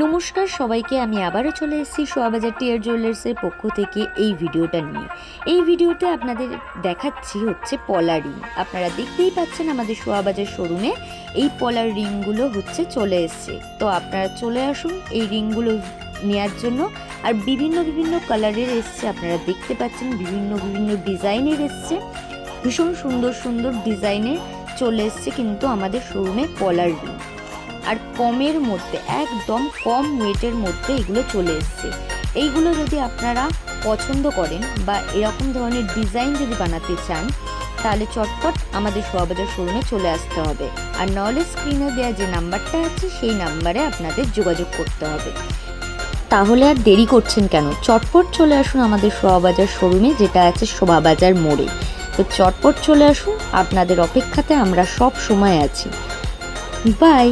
নমস্কার সবাইকে, আমি আবারও চলে এসেছি শোভাবাজার টিয়ার জুয়েলার্সের পক্ষ থেকে এই ভিডিওটা নিয়ে। এই ভিডিওতে আপনাদের দেখাচ্ছি হচ্ছে পলার রিং। আপনারা দেখতেই পাচ্ছেন আমাদের শোভাবাজার শোরুমে এই পলার রিংগুলো হচ্ছে চলে এসছে। তো আপনারা চলে আসুন এই রিংগুলো নেওয়ার জন্য। আর বিভিন্ন বিভিন্ন কালারের এসছে, আপনারা দেখতে পাচ্ছেন বিভিন্ন বিভিন্ন ডিজাইনের এসছে, ভীষণ সুন্দর সুন্দর ডিজাইনের চলে এসছে কিন্তু আমাদের শোরুমে পলার রিং। আর কমের মধ্যে, একদম কম ওয়েটের মধ্যে এগুলো চলে এসছে। এইগুলো যদি আপনারা পছন্দ করেন বা এরকম ধরনের ডিজাইন যদি বানাতে চান, তাহলে চটপট আমাদের শোভাবাজার শোরুমে চলে আসতে হবে। আর নাহলে স্ক্রিনে দেওয়া যে নাম্বারটা আছে সেই নাম্বারে আপনাদের যোগাযোগ করতে হবে। তাহলে আর দেরি করছেন কেন, চটপট চলে আসুন আমাদের শোভাবাজার শোরুমে, যেটা আছে শোভাবাজার মোড়ে। তো চটপট চলে আসুন, আপনাদের অপেক্ষাতে আমরা সব সময় আছি। বাই।